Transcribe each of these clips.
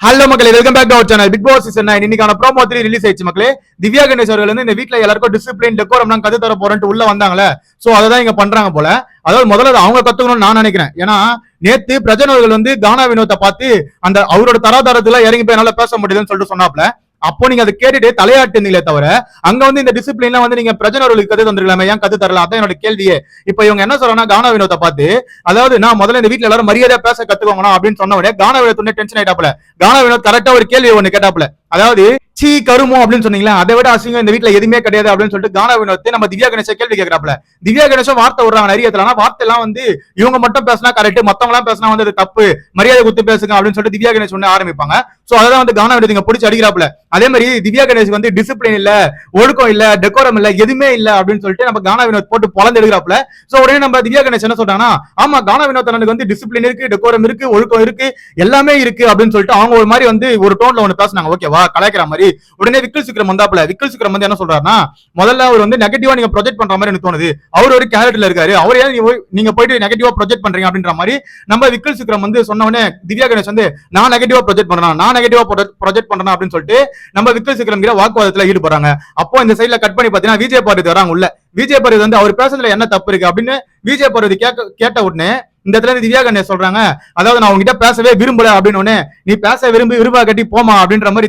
Hello மக்களே, welcome back to our channel. Bigg Boss season 9 இன்னைக்கான promo 3 release ஆயிடுச்சு மக்களே. திவ்யா கணேஷ் அவர்கள் வந்து இந்த வீட்ல எல்லாருக்கும் டிசிப்ளின் டெக்கோரம்லாம் கத்து தர போறேன்ட்டு உள்ள வந்தாங்களே. சோ அததான் இங்க பண்றாங்க போல. அதாவது முதல்ல அவங்க கத்துக்கணும்னு நான் நினைக்கிறேன். ஏன்னா நேத்து பிரஜன் அவர்கள் வந்து கானா வினோத்தை பார்த்து அந்த அவரோட தராதரத்துல இறங்கி போய் என்னால பேச முடியுதுன்னு சொல்லிட்டு சொன்னாப்ல. அப்போ நீங்க அதை கேட்டுட்டு தலையாட்டுனீங்களே தவிர அங்க வந்து இந்த டிசிப்ளின்லாம் வந்து நீங்க பிரஜன் அவர்களுக்கு கத்து தந்துருக்கலாமே, ஏன் கத்து தரல? அதான் என்னோட கேள்வியே. இப்ப இவங்க என்ன சொல்றாங்கன்னா, கானா வினோத்தை பார்த்து அதாவது நான் முதல்ல இந்த வீட்டுல எல்லாரும் மரியாதையா பேச கத்துக்கோங்கணும் அப்படின்னு சொன்ன உடனே கானா வினோத் டென்ஷன் ஆயிட்டாப்ல. கானா வினோத் கரெக்டா ஒரு கேள்வி ஒண்ணு கேட்டாப்ல. அதாவது சீ கருமோ அப்படின்னு சொன்னீங்களா, அதை விட அசிங்கம் இந்த வீட்டுல எதுவுமே கிடையாது அப்படின்னு சொல்லிட்டு கானா வினோத் நம்ம திவ்யா கணேச கேள்வி கேட்கறாப்ல. திவ்யா கணேசம் வார்த்தை விடுறாங்க நிறைய இடத்துல. ஆனா வார்த்தை எல்லாம் வந்து இவங்க மட்டும் பேசினா கரெக்ட், மத்தவங்க எல்லாம் பேசினா வந்து அது தப்பு, மரியாதை குத்து பேசுங்க அப்படின்னு சொல்லிட்டு திவ்யா கணேஷ் ஒண்ணு ஆரம்பிப்பாங்க. சோ அதான் வந்து கானா வினோத் பிடிச்சி அடிக்கிறாப்ல. அதே மாதிரி திவ்யா கணேஷ் வந்து டிசிப்ளின் இல்ல, ஒழுக்கம் இல்ல, டெக்கோரம் இல்ல, எதுவுமே இல்ல அப்படின்னு சொல்லிட்டு நம்ம கானா வினோத் போட்டு பொழந்து எடுக்கிறாப்ல. சோ உடனே நம்ம திவ்யா கணேஷ் என்ன சொல்றாங்கன்னா, ஆமா கானா வினோத் எனக்கு வந்து டிசிப்ளின் இருக்கு, டெக்கோரம் இருக்கு, ஒழுக்கம் இருக்கு, எல்லாமே இருக்கு அப்படின்னு சொல்லிட்டு அவங்க ஒரு மாதிரி வந்து ஒரு டோன்ல ஒண்ணு பேசினாங்க. ஓகேவா, கலாய்க்கிற மாதிரி. உடனே விக்கல் சிக்ரம் வந்தாப்ல. விக்கல் சிக்ரம் வந்து என்ன சொல்றாருன்னா, முதல்ல அவர் வந்து நெகட்டிவா நீங்க ப்ரொஜெக்ட் பண்ற மாதிரி எனக்கு தோணுது. அவர் ஒரு கேரக்டர்ல இருக்காரு, அவர் ஏன் நீங்க போயிட்டு நெகட்டிவா ப்ரொஜெக்ட் பண்றீங்க அப்படின்ற மாதிரி நம்ம விக்கல் சிக்ரம் வந்து சொன்ன உடனே திவ்யா கணேஷ் வந்து நான் நெகட்டிவா ப்ரொஜெக்ட் பண்றேன், நான் நெகட்டிவா ப்ரொஜெக்ட் பண்றேன் அப்படின்னு சொல்லிட்டு நம்ம விக்கல் சிக்ரம் கிட்ட வாக்குவாதத்துல ஈடுபடுறாங்க. அப்போ இந்த சைட்ல கட் பண்ணி பாத்தீங்கன்னா விஜய் பார்வதி வராங்க உள்ள. விஜய் பார்வதி வந்து அவர் பேசுறதுல என்ன தப்பு இருக்கு அப்படின்னு விஜய் பார்வதி கேட்ட உடனே இந்த இடத்துல திவ்யா கணேஷ் சொல்றாங்க, அதாவது நான் உங்ககிட்ட பேசவே விரும்பல அப்படின்னு, நீ பேச விரும்பா கட்டி போமா அப்படின்ற மாதிரி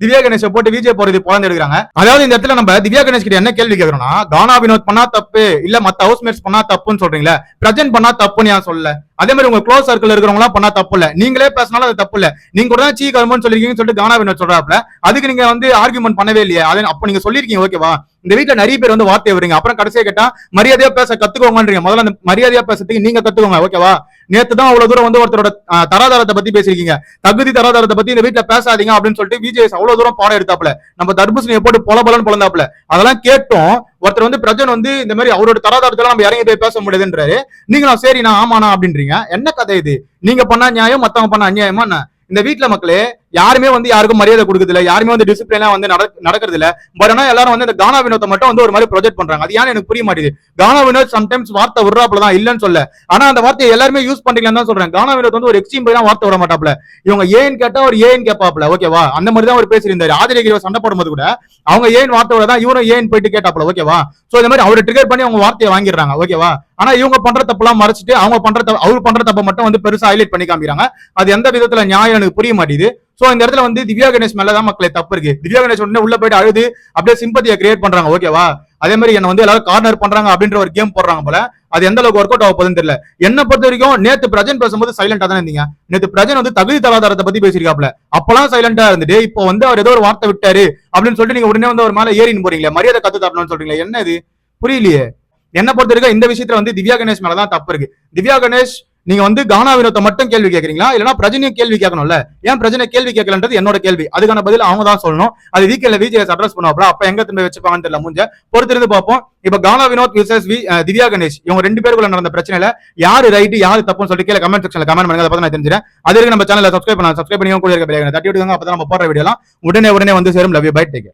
திவ்யா கணேஷ் போட்டு விஜய் போறது பொழந்து எடுக்கிறாங்க. அதாவது இந்த இடத்துல நம்ம திவ்யா கணேஷ் கிட்ட என்ன கேள்வி கேட்கறோம்னா, கானா வினோத் பண்ணா தப்பு இல்ல மத்த ஹவுஸ்மேட்ஸ் பண்ணா தப்புன்னு சொல்றீங்களா, பிரஜன் பண்ணா தப்புன்னு ஏன் சொல்லல? அதே மாதிரி உங்க க்ளோஸ் சர்க்கிள் இருக்கிறவங்க எல்லாம் பண்ணா தப்பு இல்ல, நீங்களே பேசினாலும் அது தப்பு இல்ல, நீங்க கூட சீ கருமன்னு சொல்லிருக்கீங்கன்னு சொல்லிட்டு கானா வினோத் சொல்றாப்ல. அதுக்கு நீங்க வந்து ஆர்குமெண்ட் பண்ணவே இல்லையா? அப்ப நீங்க சொல்லிருக்கீங்க ஓகேவா, இந்த வீட்டுல நிறைய பேர் வந்து வார்த்தை வரீங்க, அப்புறம் கடைசியா கேட்டா மரியாதையா பேச கத்துக்கோங்கன்றீங்க. முதல்ல அந்த மரியாதையா பேசுறதுக்கு நீங்க கத்துக்கோங்க ஓகேவா. நேத்து தான் அவ்வளவு தூரம் வந்து ஒருத்தரோட தராதாரத்தை பத்தி பேசிருக்கீங்க, தகுதி தராதாரத்தை பத்தி இந்த வீட்டுல பேசாதீங்க அப்படின்னு சொல்லிட்டு விஜய் அவ்வளவு தூரம் பாடம் எடுத்தாப்ல. நம்ம தர்பூசணியை போட்டு பொலபலன்னு பொழந்தாப்ல. அதெல்லாம் கேட்டோம். ஒருத்தர் வந்து பிரஜன் வந்து இந்த மாதிரி அவரோட தராதாரத்துல நம்ம இறங்கி போய் பேச முடியாதுன்றாரு. நீங்க சரி நான் ஆமாண்ணா அப்படின்றீங்க. என்ன கதை இது? நீங்க பண்ணா நியாயம், மத்தவங்க பண்ண அநியாயமா? இந்த வீட்டுல மக்களே யாருமே வந்து யாருக்கும் மரியாதை கொடுக்குது இல்ல, யாருமே வந்து டிசிப்ளினா வந்து நடக்கிறது இல்ல. பட் ஆனா எல்லாரும் வந்து இந்த கானா வினோத்தை மட்டும் வந்து ஒரு மாதிரி ப்ரொஜெக்ட் பண்றாங்க. அது ஏன்னு எனக்கு புரிய மாட்டேங்குது. கானா வினோத் சம்டைம்ஸ் வார்த்தை விடுறாப்லதான் இல்லன்னு சொல்ல, ஆனா அந்த வார்த்தையை எல்லாருமே யூஸ் பண்றீங்கன்னு தான் சொல்றேன். கானா வினோத் வந்து ஒரு எக்ஸ்ட்ரீம் போய் தான் வார்த்தை விட மாட்டாப்ல. இவங்க ஏன் கேட்டா ஒரு ஏன் கேட்பாப்ல ஓகேவா. அந்த மாதிரி தான் அவர் பேசியிருந்தாரு. ஆதிரகிரி சண்டை போடும்போது கூட அவங்க ஏன் வார்த்தை விட தான் இவரும் ஏன் போயிட்டு கேட்டாப்ல ஓகேவா. சோ இந்த மாதிரி அவரை ட்ரிகர் பண்ணி அவங்க வார்த்தையை வாங்கிடுறாங்க ஓகேவா. ஆனா இவங்க பண்ற தப்பெல்லாம் மறைச்சிட்டு அவர் பண்ற தப்பை மட்டும் வந்து பெருசா ஹைலைட் பண்ணி காமிக்கிறாங்க. அது எந்த விதத்துல நியாயம் எனக்கு புரிய மாட்டேது. சோ இந்த இடத்துல வந்து திவ்யா கணேஷ் மேலதான் மக்களே தப்பு இருக்கு. திவ்யா கணேஷ் உடனே உள்ள போயிட்டு அழுது அப்படியே சிம்பத்தியை கிரியேட் பண்றாங்க ஓகேவா. அதே மாதிரி என்ன வந்து எல்லாரும் கார்னர் பண்றாங்க அப்படின்ற ஒரு கேம் போடுறாங்க போல. அது எந்த அளவுக்கு ஒர்க் அவுட் ஆக போகுதுன்னு தெரியல. என்ன பொறுத்த வரைக்கும் நேத்து பிரஜன் பேசும்போது சைலண்டா தானே இருந்தீங்க. நேத்து பிரஜன் வந்து தகுதி தராதாரத்தை பத்தி பேசியிருக்காப்ல. அப்பெல்லாம் சைலண்டா இருந்துட்டு இப்போ வந்து அவர் ஏதோ ஒரு வார்த்தை விட்டாரு அப்படின்னு சொல்லிட்டு நீங்க உடனே வந்து ஒரு மேல ஏறின்னு போறீங்களே, மரியாதை கத்து தரணும்னு சொல்றீங்களா, என்ன இது புரியலையே. என்ன பொறுத்த வரைக்கும் இந்த விஷயத்துல வந்து திவ்யா கணேஷ் மேலதான் தப்பு இருக்கு. திவ்யா கணேஷ் நீங்க வந்து கானா வினோத்தை மட்டும் கேள்வி கேட்கறீங்களா, இல்லைன்னா பிரஜனையும் கேள்வி கேட்கணும்ல? ஏன் பிரஜனை கேள்வி கேட்கலன்றது என்னோட கேள்வி. அதுக்கான பதில் அவங்க தான் சொல்லணும். அது வீக்கெண்ட்ல விஜய் அட்ரஸ் பண்ணுவாப்ல. அப்ப எங்க திரும்ப வச்சுப்பாங்கன்னு தெரியல. முடிஞ்ச பொறுத்திருந்து பார்ப்போம். இப்ப கானா வினோத் விசஸ் திவ்யா கணேஷ் இவங்க 2 பேருக்குள்ள நடந்த பிரச்சனையில யாரு ரைட் யாரு தப்புன்னு சொல்லிட்டு கீழே கமெண்ட் செக்ஷன்ல கமெண்ட் பண்ணுங்க. அதை பத்தி நான் தெரிஞ்சுறேன். அது வரைக்கும் நம்ம சேனலை சப்ஸ்கிரைப் பண்ணி கூட இருக்க தட்டி விடுங்க. அப்பதான் நம்ம போடுற வீடியோலாம் உடனே வந்து சேரும். Love you, bye, take care.